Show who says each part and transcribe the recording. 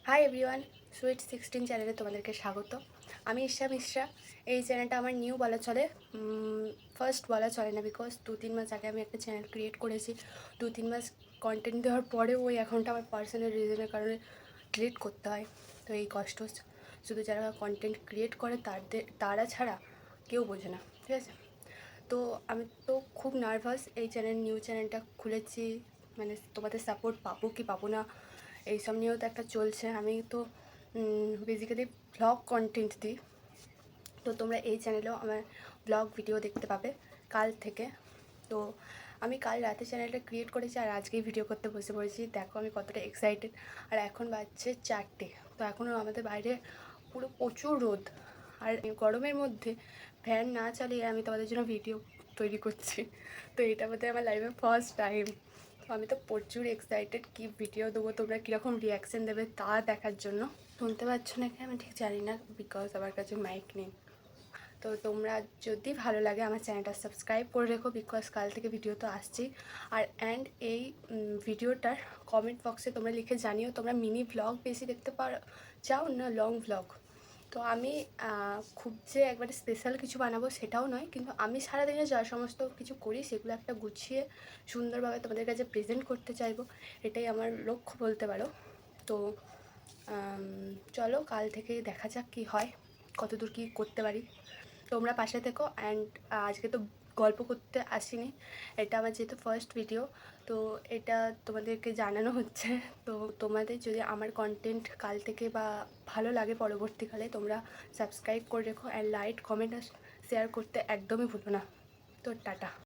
Speaker 1: Hi everyone, sweet 16 চ্যানেলে তোমাদেরকে স্বাগত। আমি ঈশা মিশ্রা। এই চ্যানেলটা আমার নিউ বলা চলে, ফার্স্ট বলা চলে না, বিকজ 2-3 মাস আগে আমি একটা চ্যানেল ক্রিয়েট করেছি। 2-3 মাস কন্টেন্ট দেওয়ার পরেও ওই অ্যাকাউন্টটা আমার পার্সোনাল রিজনের কারণে ডিলিট করতে হয়। তো এই কষ্ট শুধু যারা কন্টেন্ট ক্রিয়েট করে তারা ছাড়া কেউ বোঝে না, ঠিক আছে? তো আমি তো খুব নার্ভাস। এই নিউ চ্যানেলটা খুলেছি, মানে তোমাদের সাপোর্ট পাবো কি পাবো না এইসব নিয়েও তো একটা চলছে। আমি তো বেসিক্যালি ব্লগ কন্টেন্ট দিই, তো তোমরা এই চ্যানেলেও আমার ব্লগ ভিডিও দেখতে পাবে কাল থেকে। তো আমি কাল রাতে চ্যানেলটা ক্রিয়েট করেছি আর আজকেই ভিডিও করতে বসে পড়েছি। দেখো আমি কতটা এক্সাইটেড। আর এখন বাজছে 4টে, তো এখনও আমাদের বাইরে পুরো প্রচুর রোদ। আর এই গরমের মধ্যে ফ্যান না চালিয়ে আমি তোমাদের জন্য ভিডিও তৈরি করছি। তো এটা বোধহয় আমার লাইফে ফার্স্ট টাইম। তো আমি তো প্রচুর এক্সাইটেড কি ভিডিও দেবো, তোমরা কীরকম রিয়াকশান দেবে তা দেখার জন্য। শুনতে পাচ্ছ নাকি আমি ঠিক জানি না, বিকজ আমার কাছে মাইক নেই। তো তোমরা যদি ভালো লাগে আমার চ্যানেলটা সাবস্ক্রাইব করে রেখো, বিকজ কাল থেকে ভিডিও তো আসছেই। আর এই ভিডিওটার কমেন্ট বক্সে তোমরা লিখে জানিও তোমরা মিনি ভ্লগ বেশি দেখতে চাও না লং ভ্লগ। তো আমি খুব যে একবারে স্পেশাল কিছু বানাবো সেটাও নয়, কিন্তু আমি সারাদিনে যা সমস্ত কিছু করি সেগুলো একটা গুছিয়ে সুন্দরভাবে তোমাদের কাছে প্রেজেন্ট করতে চাইবো, এটাই আমার লক্ষ্য বলতে পারো। তো চলো কাল থেকে দেখা যাক কী হয়, কতদূর কী করতে পারি। তোমরা পাশে থেকো। অ্যান্ড আজকে তো গল্প করতে আসিনি, এটা আমার যেহেতু ফার্স্ট ভিডিও, তো এটা তোমাদেরকে জানানো হচ্ছে। তো তোমাদের যদি আমার কন্টেন্ট কাল থেকে বা ভালো লাগে পরবর্তীকালে, তোমরা সাবস্ক্রাইব করে রেখো অ্যান্ড লাইক কমেন্ট আর শেয়ার করতে একদমই ভুলো না। তো টাটা।